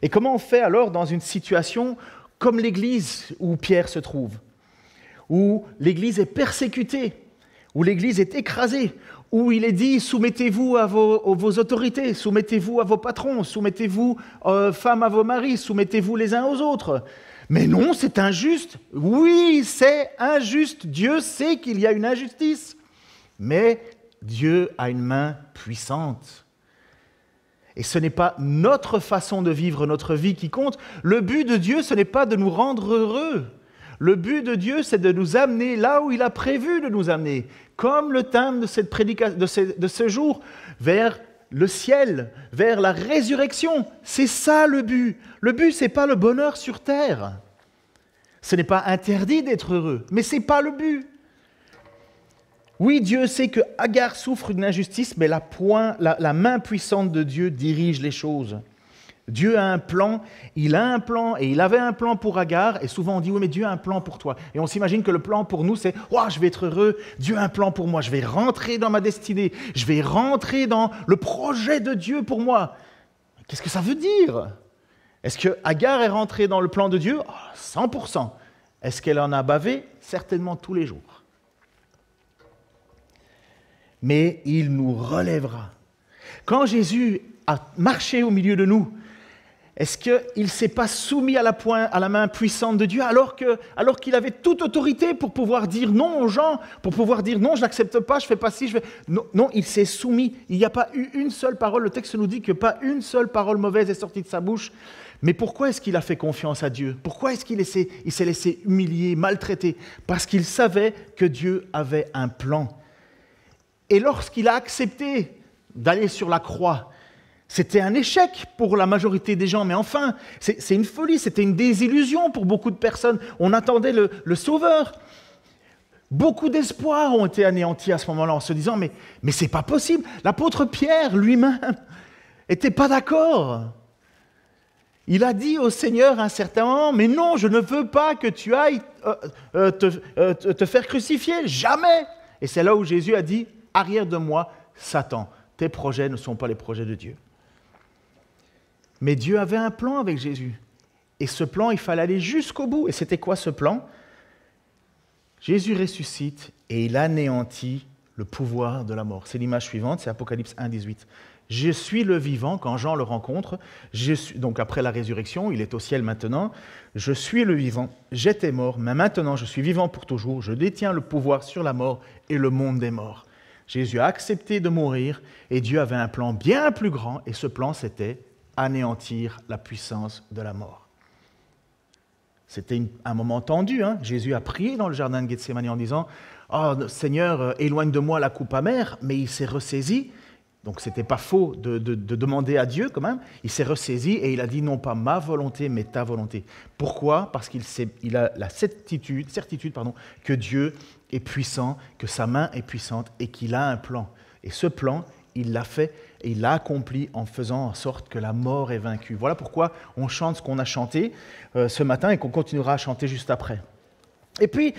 Et comment on fait alors dans une situation comme l'Église où Pierre se trouve, où l'Église est persécutée, où l'Église est écrasée, où il est dit « soumettez-vous à vos autorités, soumettez-vous à vos patrons, soumettez-vous femmes à vos maris, soumettez-vous les uns aux autres ». Mais non, c'est injuste. Oui, c'est injuste. Dieu sait qu'il y a une injustice. Mais Dieu a une main puissante. Et ce n'est pas notre façon de vivre notre vie qui compte. Le but de Dieu, ce n'est pas de nous rendre heureux. Le but de Dieu, c'est de nous amener là où il a prévu de nous amener. Comme le thème de cette prédication, de ce jour, vers le ciel, vers la résurrection. C'est ça le but. Le but, ce n'est pas le bonheur sur terre. Ce n'est pas interdit d'être heureux, mais ce n'est pas le but. Oui, Dieu sait que Agar souffre d'une injustice, mais la main puissante de Dieu dirige les choses. Dieu a un plan, il a un plan, et il avait un plan pour Agar, et souvent on dit, oui, mais Dieu a un plan pour toi. Et on s'imagine que le plan pour nous, c'est, oh, je vais être heureux, Dieu a un plan pour moi, je vais rentrer dans ma destinée, je vais rentrer dans le projet de Dieu pour moi. Qu'est-ce que ça veut dire? Est-ce que Agar est rentrée dans le plan de Dieu? 100%. Est-ce qu'elle en a bavé? Certainement tous les jours. Mais il nous relèvera. Quand Jésus a marché au milieu de nous, est-ce qu'il ne s'est pas soumis à la main puissante de Dieu alors qu'il avait toute autorité pour pouvoir dire non aux gens, pour pouvoir dire non, je n'accepte pas, je ne fais pas ci, Non, il s'est soumis. Il n'y a pas eu une seule parole. Le texte nous dit que pas une seule parole mauvaise est sortie de sa bouche. Mais pourquoi est-ce qu'il a fait confiance à Dieu? Pourquoi est-ce qu'il s'est laissé humilier, maltraiter? Parce qu'il savait que Dieu avait un plan. Et lorsqu'il a accepté d'aller sur la croix, c'était un échec pour la majorité des gens, mais enfin, c'est une folie, c'était une désillusion pour beaucoup de personnes. On attendait le Sauveur. Beaucoup d'espoirs ont été anéantis à ce moment-là en se disant, mais c'est pas possible. L'apôtre Pierre lui-même n'était pas d'accord. Il a dit au Seigneur à un certain moment, mais non, je ne veux pas que tu ailles te faire crucifier, jamais. Et c'est là où Jésus a dit, arrière de moi, Satan, tes projets ne sont pas les projets de Dieu. Mais Dieu avait un plan avec Jésus. Et ce plan, il fallait aller jusqu'au bout. Et c'était quoi ce plan? Jésus ressuscite et il anéantit le pouvoir de la mort. C'est l'image suivante, c'est Apocalypse 1, 18. Je suis le vivant, quand Jean le rencontre, donc après la résurrection, il est au ciel maintenant, je suis le vivant, j'étais mort, mais maintenant je suis vivant pour toujours, je détiens le pouvoir sur la mort et le monde des morts. Jésus a accepté de mourir et Dieu avait un plan bien plus grand et ce plan c'était anéantir la puissance de la mort. C'était un moment tendu. Jésus a prié dans le jardin de Gethsémani en disant « Oh Seigneur, éloigne de moi la coupe amère », mais il s'est ressaisi. Donc ce n'était pas faux de demander à Dieu quand même. Il s'est ressaisi et il a dit « Non pas ma volonté, mais ta volonté ». Pourquoi? Parce qu'il a la certitude que Dieu est puissant, que sa main est puissante et qu'il a un plan. Et ce plan, il l'a fait et il l'a accompli en faisant en sorte que la mort est vaincue. Voilà pourquoi on chante ce qu'on a chanté ce matin et qu'on continuera à chanter juste après. Et puis,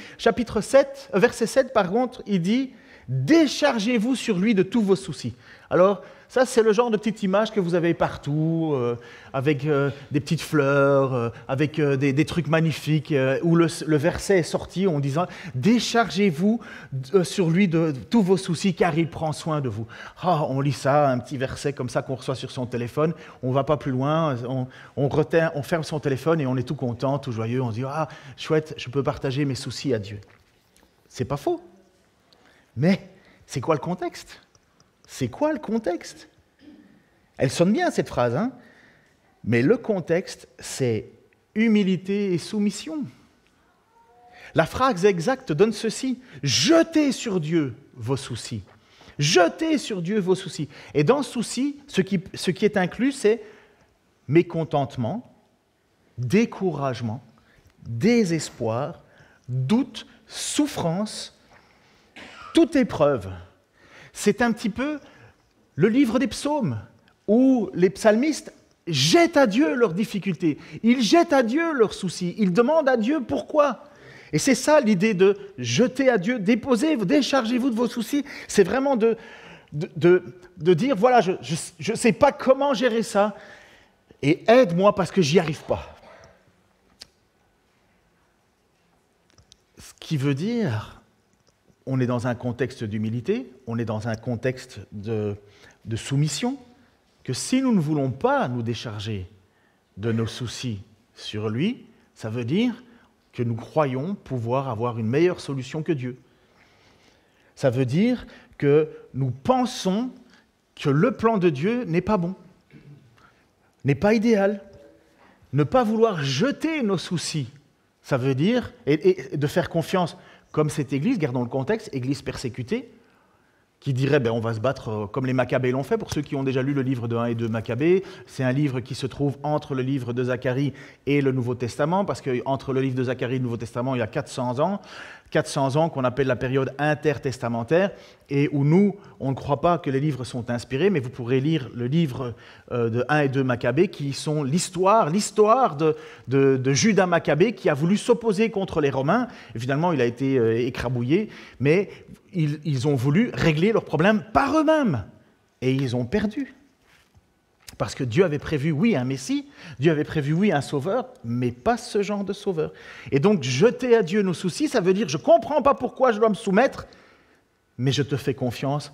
verset 7, par contre, il dit Déchargez-vous sur lui de tous vos soucis. Alors, ça, c'est le genre de petite image que vous avez partout, avec des petites fleurs, avec des trucs magnifiques, où le verset est sorti en disant « Déchargez-vous sur lui de tous vos soucis, car il prend soin de vous. » On lit ça, un petit verset comme ça qu'on reçoit sur son téléphone, on ne va pas plus loin, on ferme son téléphone et on est tout content, tout joyeux, on se dit « Ah, chouette, je peux partager mes soucis à Dieu. » C'est pas faux. Mais c'est quoi le contexte ? C'est quoi le contexte ? Elle sonne bien cette phrase, hein ? Mais le contexte, c'est humilité et soumission. La phrase exacte donne ceci: jetez sur Dieu vos soucis. Jetez sur Dieu vos soucis. Et dans souci, ce qui est inclus, c'est mécontentement, découragement, désespoir, doute, souffrance, toute épreuve. C'est un petit peu le livre des psaumes, où les psalmistes jettent à Dieu leurs difficultés, ils jettent à Dieu leurs soucis, ils demandent à Dieu pourquoi. Et c'est ça l'idée de jeter à Dieu, déchargez-vous de vos soucis, c'est vraiment de dire, voilà, je ne sais pas comment gérer ça, et aide-moi parce que j'y arrive pas. Ce qui veut dire... On est dans un contexte d'humilité, on est dans un contexte de soumission, que si nous ne voulons pas nous décharger de nos soucis sur lui, ça veut dire que nous croyons pouvoir avoir une meilleure solution que Dieu. Ça veut dire que nous pensons que le plan de Dieu n'est pas bon, n'est pas idéal. Ne pas vouloir jeter nos soucis, ça veut dire, et de faire confiance. Comme cette église, gardons le contexte, église persécutée, qui dirait on va se battre comme les Maccabées l'ont fait. Pour ceux qui ont déjà lu le livre de 1 et 2 Maccabées, c'est un livre qui se trouve entre le livre de Zacharie et le Nouveau Testament, parce qu'entre le livre de Zacharie et le Nouveau Testament, il y a 400 ans qu'on appelle la période intertestamentaire, et où nous, on ne croit pas que les livres sont inspirés, mais vous pourrez lire le livre de 1 et 2 Maccabées, qui sont l'histoire de Judas Maccabée, qui a voulu s'opposer contre les Romains, et finalement il a été écrabouillé, mais ils ont voulu régler leurs problèmes par eux-mêmes, et ils ont perdu. Parce que Dieu avait prévu, oui, un Messie, Dieu avait prévu, oui, un sauveur, mais pas ce genre de sauveur. Et donc, jeter à Dieu nos soucis, ça veut dire, je ne comprends pas pourquoi je dois me soumettre, mais je te fais confiance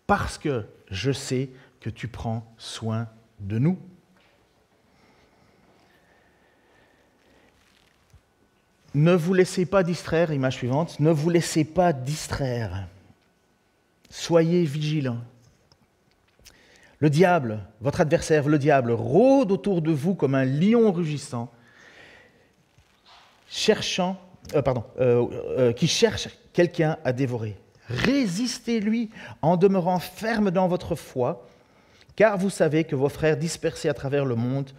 parce que je sais que tu prends soin de nous. Ne vous laissez pas distraire, image suivante, ne vous laissez pas distraire. Soyez vigilants. Le diable, votre adversaire, le diable, rôde autour de vous comme un lion rugissant, qui cherche quelqu'un à dévorer. Résistez-lui en demeurant ferme dans votre foi, car vous savez que vos frères dispersés à travers le monde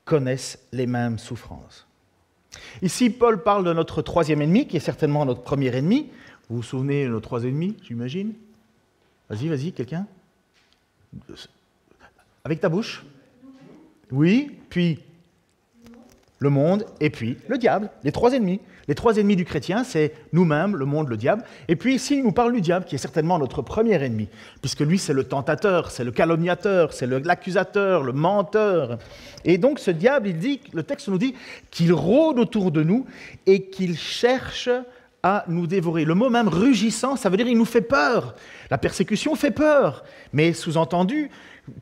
connaissent les mêmes souffrances. Ici, Paul parle de notre troisième ennemi, qui est certainement notre premier ennemi. Vous vous souvenez de nos trois ennemis, j'imagine ? Vas-y, quelqu'un ? Avec ta bouche ? Oui, puis le monde, et puis le diable, les trois ennemis. Les trois ennemis du chrétien, c'est nous-mêmes, le monde, le diable. Et puis ici, il nous parle du diable, qui est certainement notre premier ennemi, puisque lui, c'est le tentateur, c'est le calomniateur, c'est l'accusateur, le menteur. Et donc, ce diable, le texte nous dit qu'il rôde autour de nous et qu'il cherche à nous dévorer. Le mot même rugissant, ça veut dire qu'il nous fait peur. La persécution fait peur, mais sous-entendu,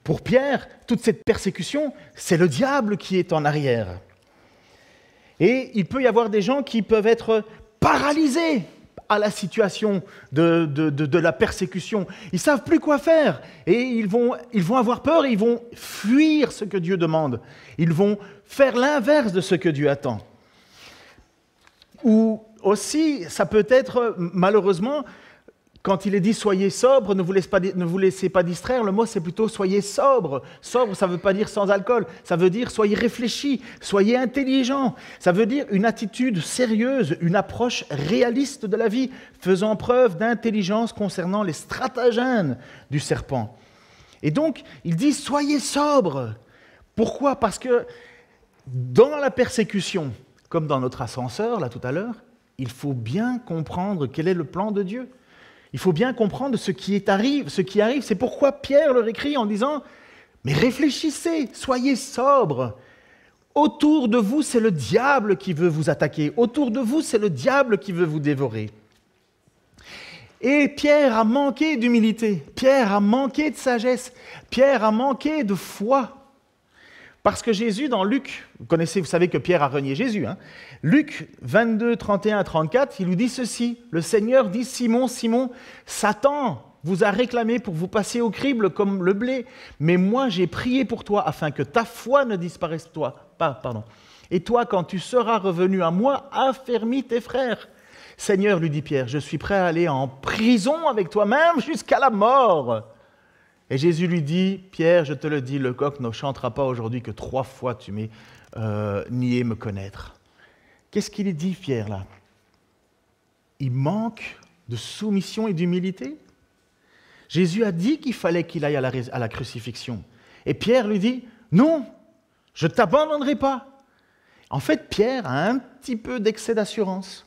pour Pierre, toute cette persécution, c'est le diable qui est en arrière. Et il peut y avoir des gens qui peuvent être paralysés à la situation de la persécution. Ils ne savent plus quoi faire et ils vont avoir peur et ils vont fuir ce que Dieu demande. Ils vont faire l'inverse de ce que Dieu attend. Ou aussi, ça peut être malheureusement... Quand il est dit « soyez sobre, ne vous laissez pas distraire », le mot c'est plutôt « soyez sobre ». Sobre, ça ne veut pas dire sans alcool, ça veut dire « soyez réfléchis, soyez intelligents ». Ça veut dire une attitude sérieuse, une approche réaliste de la vie, faisant preuve d'intelligence concernant les stratagèmes du serpent. Et donc, il dit « soyez sobre ». Pourquoi ? Parce que dans la persécution, comme dans notre ascenseur, là tout à l'heure, il faut bien comprendre quel est le plan de Dieu. Il faut bien comprendre ce qui arrive. C'est pourquoi Pierre leur écrit en disant « Mais réfléchissez, soyez sobres. Autour de vous, c'est le diable qui veut vous attaquer. Autour de vous, c'est le diable qui veut vous dévorer. » Et Pierre a manqué d'humilité. Pierre a manqué de sagesse. Pierre a manqué de foi. Parce que Jésus, dans Luc, vous savez que Pierre a renié Jésus. Luc 22, 31 à 34, il lui dit ceci. Le Seigneur dit, Simon, Simon, Satan vous a réclamé pour vous passer au crible comme le blé. Mais moi, j'ai prié pour toi afin que ta foi ne disparaisse pas. Et toi, quand tu seras revenu à moi, affermis tes frères. Seigneur, lui dit Pierre, je suis prêt à aller en prison avec toi, même jusqu'à la mort. Et Jésus lui dit, Pierre, je te le dis, le coq ne chantera pas aujourd'hui que 3 fois tu m'es nié me connaître. Qu'est-ce qu'il dit, Pierre, là? Il manque de soumission et d'humilité. Jésus a dit qu'il fallait qu'il aille à la crucifixion. Et Pierre lui dit, non, je ne t'abandonnerai pas. En fait, Pierre a un petit peu d'excès d'assurance.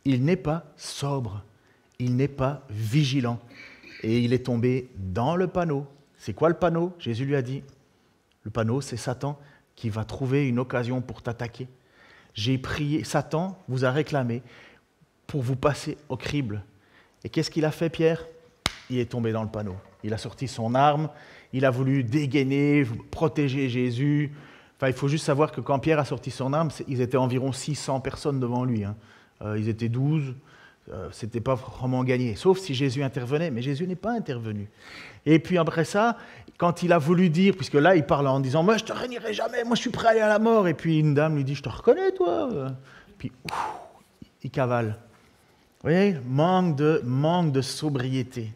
Il n'est pas sobre, il n'est pas vigilant. Et il est tombé dans le panneau. C'est quoi le panneau? Jésus lui a dit, le panneau, c'est Satan qui va trouver une occasion pour t'attaquer. J'ai prié, Satan vous a réclamé pour vous passer au crible. Et qu'est-ce qu'il a fait, Pierre? Il est tombé dans le panneau. Il a sorti son arme, il a voulu dégainer, protéger Jésus. Enfin, il faut juste savoir que quand Pierre a sorti son arme, ils étaient environ 600 personnes devant lui. Ils étaient 12. C'était pas vraiment gagné, sauf si Jésus intervenait, mais Jésus n'est pas intervenu. Et puis après ça, quand il a voulu dire, puisque là il parle en disant « Moi je te régnerai jamais, moi je suis prêt à aller à la mort », et puis une dame lui dit « Je te reconnais toi », puis il cavale. Vous voyez, manque de sobriété.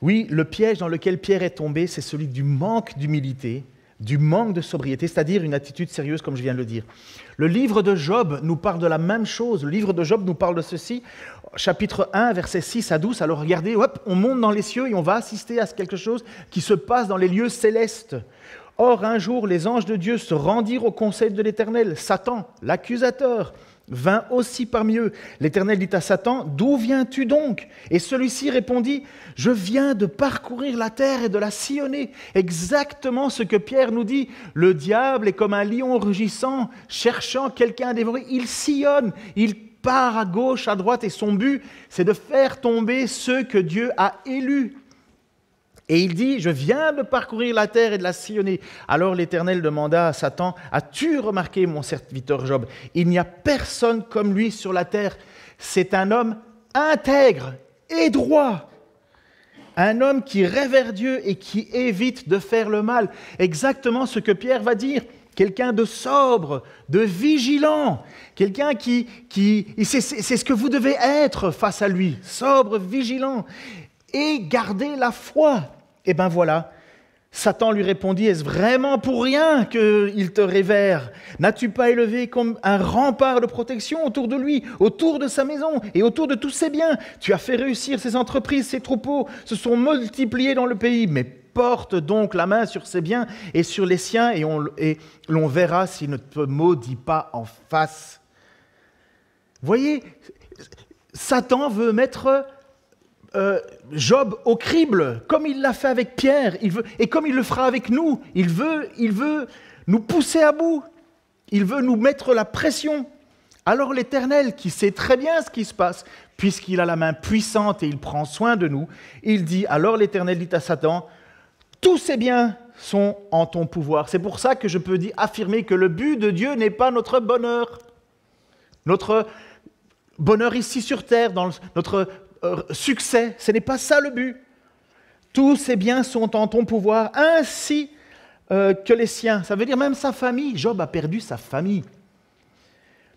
Oui, le piège dans lequel Pierre est tombé, c'est celui du manque d'humilité, du manque de sobriété, c'est-à-dire une attitude sérieuse, comme je viens de le dire. Le livre de Job nous parle de la même chose. Le livre de Job nous parle de ceci, chapitre 1, versets 6 à 12. Alors regardez, on monte dans les cieux et on va assister à quelque chose qui se passe dans les lieux célestes. Or, un jour, les anges de Dieu se rendirent au conseil de l'Éternel. Satan, l'accusateur, vint aussi parmi eux. L'Éternel dit à Satan, « D'où viens-tu donc » Et celui-ci répondit, « Je viens de parcourir la terre et de la sillonner. » Exactement ce que Pierre nous dit. Le diable est comme un lion rugissant, cherchant quelqu'un à dévorer. Il sillonne, il part à gauche, à droite, et son but, c'est de faire tomber ceux que Dieu a élus. Et il dit, « Je viens de parcourir la terre et de la sillonner. » Alors l'Éternel demanda à Satan, « As-tu remarqué, mon serviteur Job, il n'y a personne comme lui sur la terre. C'est un homme intègre et droit. Un homme qui révère Dieu et qui évite de faire le mal. » Exactement ce que Pierre va dire. Quelqu'un de sobre, de vigilant. Quelqu'un c'est ce que vous devez être face à lui. Sobre, vigilant. Et garder la foi. Et bien voilà, Satan lui répondit, « Est-ce vraiment pour rien qu'il te révère? N'as-tu pas élevé comme un rempart de protection autour de lui, autour de sa maison et autour de tous ses biens? Tu as fait réussir ses entreprises, ses troupeaux se sont multipliés dans le pays. Mais porte donc la main sur ses biens et sur les siens et l'on verra s'il ne te maudit pas en face. » Voyez, Satan veut mettre Job au crible, comme il l'a fait avec Pierre, et comme il le fera avec nous. Il veut nous pousser à bout, il veut nous mettre la pression. Alors l'Éternel, qui sait très bien ce qui se passe, puisqu'il a la main puissante et il prend soin de nous, il dit, alors l'Éternel dit à Satan, « Tous ces biens sont en ton pouvoir. » C'est pour ça que je peux affirmer que le but de Dieu n'est pas notre bonheur. Notre bonheur ici sur terre, dans notre succès, ce n'est pas ça le but. Tous ces biens sont en ton pouvoir, ainsi que les siens. Ça veut dire même sa famille. Job a perdu sa famille.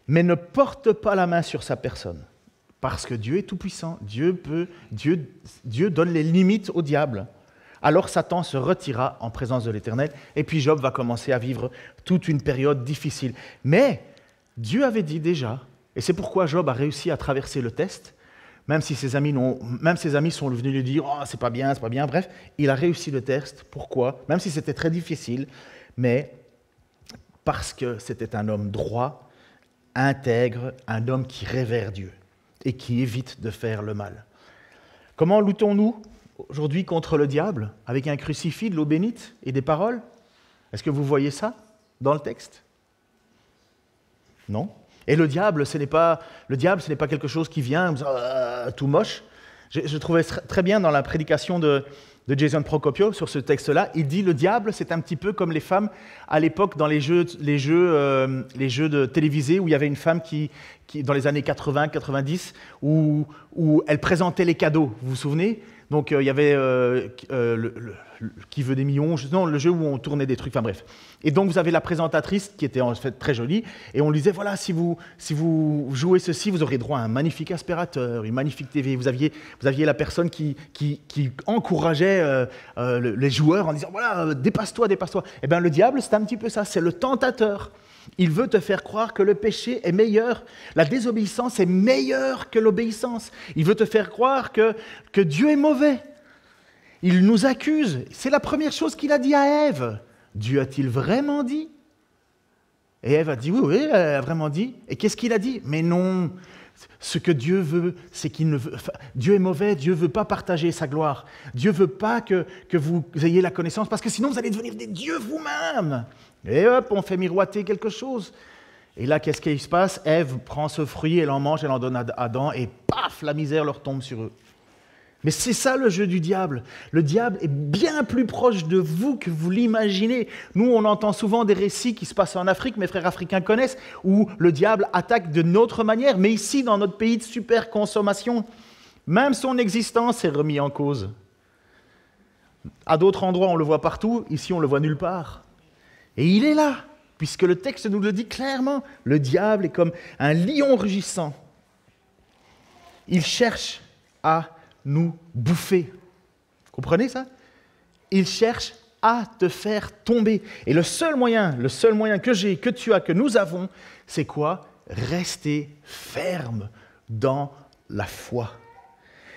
Mais ne porte pas la main sur sa personne, parce que Dieu est tout-puissant. Dieu donne les limites au diable. Alors Satan se retira en présence de l'Éternel, et puis Job va commencer à vivre toute une période difficile. Mais Dieu avait dit déjà, et c'est pourquoi Job a réussi à traverser le test, même si ses amis sont venus lui dire « Oh, c'est pas bien, bref, il a réussi le test. Pourquoi? Même si c'était très difficile, mais parce que c'était un homme droit, intègre, un homme qui révère Dieu. et qui évite de faire le mal. Comment luttons-nous aujourd'hui contre le diable? Avec un crucifix, de l'eau bénite et des paroles? Est-ce que vous voyez ça dans le texte? Non. Et le diable, ce n'est pas quelque chose qui vient tout moche. Je trouvais très bien dans la prédication de Jason Procopio sur ce texte-là. Il dit le diable, c'est un petit peu comme les femmes à l'époque dans les jeux de télévisés où il y avait une femme qui dans les années 80-90 où elle présentait les cadeaux. Vous vous souvenez? Donc il y avait Qui veut des millions, le jeu où on tournait des trucs, enfin bref. Et donc vous avez la présentatrice qui était en fait très jolie, et on lui disait voilà, si vous jouez ceci, vous aurez droit à un magnifique aspirateur, une magnifique TV. Vous aviez la personne qui encourageait les joueurs en disant voilà, dépasse-toi. Eh bien le diable, c'est un petit peu ça, c'est le tentateur. Il veut te faire croire que le péché est meilleur, la désobéissance est meilleure que l'obéissance. Il veut te faire croire que Dieu est mauvais. Il nous accuse. C'est la première chose qu'il a dit à Ève. Dieu a-t-il vraiment dit? Et Ève a dit oui, elle a vraiment dit. Et qu'est-ce qu'il a dit? Mais non, ce que Dieu veut, c'est qu'il ne veut... Dieu est mauvais, Dieu ne veut pas partager sa gloire. Dieu ne veut pas que vous ayez la connaissance, parce que sinon vous allez devenir des dieux vous-même. Et hop, on fait miroiter quelque chose. Et là, qu'est-ce qui se passe? Ève prend ce fruit, elle en mange, elle en donne à Adam, et paf, la misère leur tombe sur eux. Mais c'est ça le jeu du diable. Le diable est bien plus proche de vous que vous l'imaginez. Nous, on entend souvent des récits qui se passent en Afrique, mes frères africains connaissent, où le diable attaque de notre manière. Mais ici, dans notre pays de super consommation, même son existence est remise en cause. À d'autres endroits, on le voit partout. Ici, on le voit nulle part. Et il est là, puisque le texte nous le dit clairement. Le diable est comme un lion rugissant. Il cherche à nous bouffer. Vous comprenez ça? Il cherche à te faire tomber. Et le seul moyen que j'ai, que tu as, que nous avons, c'est quoi? Rester ferme dans la foi.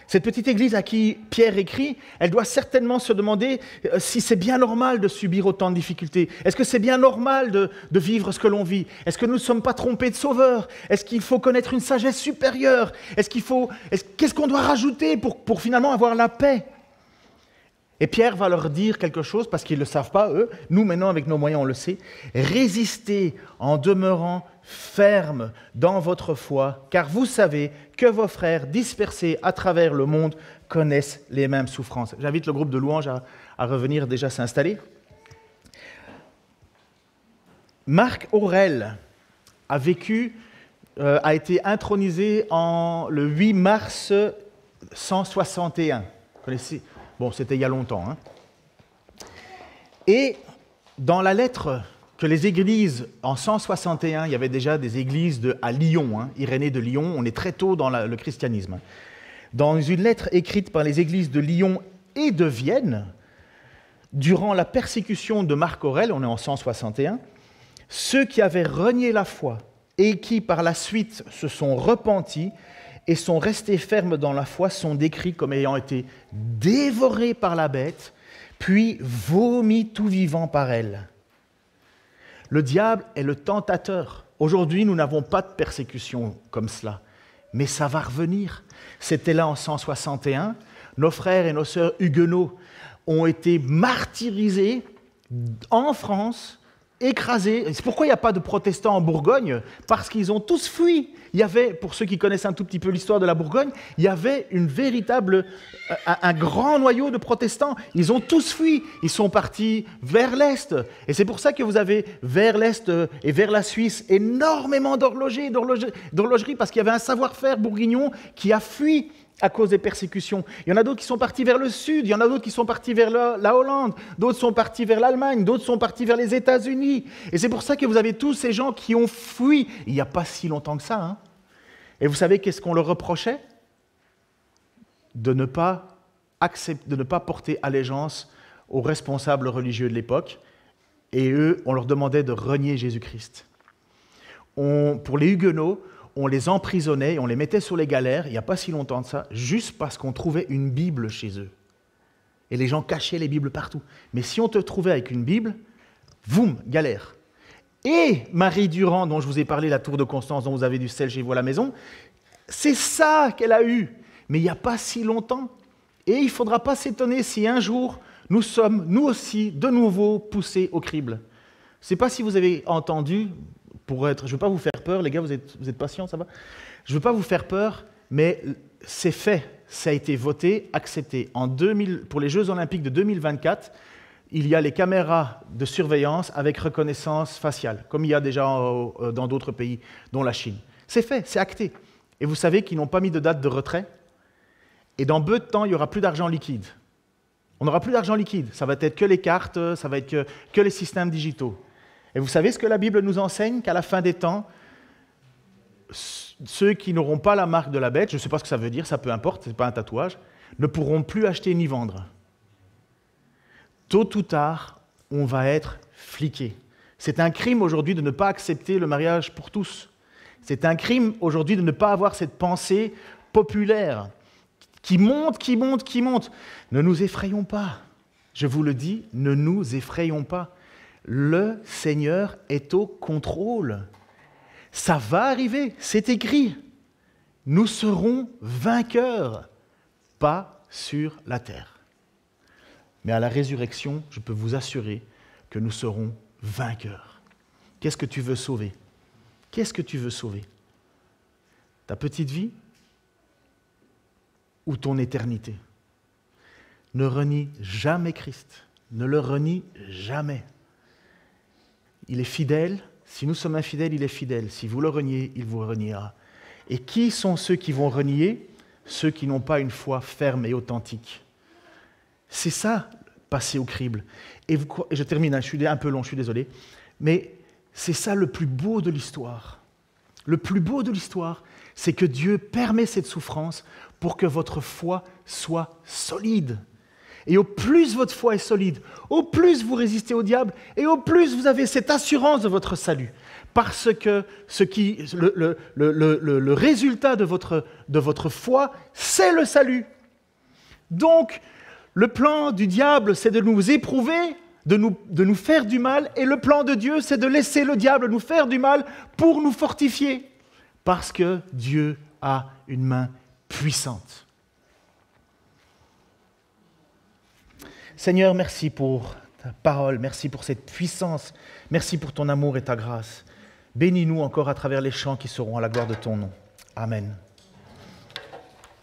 Cette petite église à qui Pierre écrit, elle doit certainement se demander si c'est bien normal de subir autant de difficultés. Est-ce que c'est bien normal de vivre ce que l'on vit? Est-ce que nous ne sommes pas trompés de sauveur? Est-ce qu'il faut connaître une sagesse supérieure? Qu'est-ce qu'on doit rajouter pour finalement avoir la paix? Et Pierre va leur dire quelque chose, parce qu'ils ne le savent pas, eux. Nous, maintenant, avec nos moyens, on le sait. Résistez en demeurant ferme dans votre foi, car vous savez que vos frères dispersés à travers le monde connaissent les mêmes souffrances. J'invite le groupe de louanges à revenir déjà s'installer. Marc Aurèle a été intronisé le 8 mars 161. Vous connaissez? Bon, c'était il y a longtemps. Hein. Et dans la lettre que les églises, en 161, il y avait déjà des églises à Lyon, hein, Irénée de Lyon, on est très tôt dans le christianisme. Dans une lettre écrite par les églises de Lyon et de Vienne, durant la persécution de Marc Aurèle, on est en 161, ceux qui avaient renié la foi et qui par la suite se sont repentis et sont restés fermes dans la foi sont décrits comme ayant été dévorés par la bête, puis vomis tout vivant par elle. Le diable est le tentateur. Aujourd'hui, nous n'avons pas de persécution comme cela, mais ça va revenir. C'était là en 161. Nos frères et nos sœurs huguenots ont été martyrisés en France, écrasés. C'est pourquoi il n'y a pas de protestants en Bourgogne, parce qu'ils ont tous fui. Il y avait, pour ceux qui connaissent un tout petit peu l'histoire de la Bourgogne, il y avait un grand noyau de protestants. Ils ont tous fui. Ils sont partis vers l'Est. Et c'est pour ça que vous avez vers l'Est et vers la Suisse énormément d'horlogerie, parce qu'il y avait un savoir-faire bourguignon qui a fui à cause des persécutions. Il y en a d'autres qui sont partis vers le sud, il y en a d'autres qui sont partis vers la Hollande, d'autres sont partis vers l'Allemagne, d'autres sont partis vers les États-Unis. Et c'est pour ça que vous avez tous ces gens qui ont fui, il n'y a pas si longtemps que ça. Hein. Et vous savez qu'est-ce qu'on leur reprochait? De ne pas porter allégeance aux responsables religieux de l'époque. Et eux, on leur demandait de renier Jésus-Christ. Pour les Huguenots, on les emprisonnait, on les mettait sur les galères, il n'y a pas si longtemps de ça, juste parce qu'on trouvait une Bible chez eux. Et les gens cachaient les Bibles partout. Mais si on te trouvait avec une Bible, boum, galère. Et Marie Durand, dont je vous ai parlé, la tour de Constance, dont vous avez du sel chez vous à la maison, C'est ça qu'elle a eu, mais il n'y a pas si longtemps. Et il ne faudra pas s'étonner si un jour, nous sommes, nous aussi, de nouveau poussés au crible. Je ne sais pas si vous avez entendu, je ne veux pas vous faire peur, les gars, vous êtes patients, ça va? Je ne veux pas vous faire peur, mais c'est fait, ça a été voté, accepté. Pour les Jeux Olympiques de 2024, il y a les caméras de surveillance avec reconnaissance faciale, comme il y a déjà dans d'autres pays, dont la Chine. C'est fait, c'est acté. Et vous savez qu'ils n'ont pas mis de date de retrait. Et dans peu de temps, il n'y aura plus d'argent liquide. On n'aura plus d'argent liquide. Ça va être que les cartes, ça va être que les systèmes digitaux. Et vous savez ce que la Bible nous enseigne? Qu'à la fin des temps, ceux qui n'auront pas la marque de la bête, je ne sais pas ce que ça veut dire, ça peu importe, ce n'est pas un tatouage, ne pourront plus acheter ni vendre. Tôt ou tard, on va être fliqué. C'est un crime aujourd'hui de ne pas accepter le mariage pour tous. C'est un crime aujourd'hui de ne pas avoir cette pensée populaire qui monte, qui monte, qui monte. Ne nous effrayons pas. Je vous le dis, ne nous effrayons pas. Le Seigneur est au contrôle. Ça va arriver, c'est écrit. Nous serons vainqueurs, pas sur la terre. Mais à la résurrection, je peux vous assurer que nous serons vainqueurs. Qu'est-ce que tu veux sauver? Qu'est-ce que tu veux sauver? Ta petite vie ou ton éternité? Ne renie jamais Christ. Ne le renie jamais. Il est fidèle. Si nous sommes infidèles, il est fidèle. Si vous le reniez, il vous reniera. Et qui sont ceux qui vont renier? Ceux qui n'ont pas une foi ferme et authentique. C'est ça, passer au crible. Et je termine, je suis un peu long, je suis désolé. Mais c'est ça le plus beau de l'histoire. Le plus beau de l'histoire, c'est que Dieu permet cette souffrance pour que votre foi soit solide. Et au plus votre foi est solide, au plus vous résistez au diable, et au plus vous avez cette assurance de votre salut. Parce que le résultat de votre foi, c'est le salut. Donc, le plan du diable, c'est de nous éprouver, de nous faire du mal, et le plan de Dieu, c'est de laisser le diable nous faire du mal pour nous fortifier. Parce que Dieu a une main puissante. Seigneur, merci pour ta parole, merci pour cette puissance, merci pour ton amour et ta grâce. Bénis-nous encore à travers les chants qui seront à la gloire de ton nom. Amen.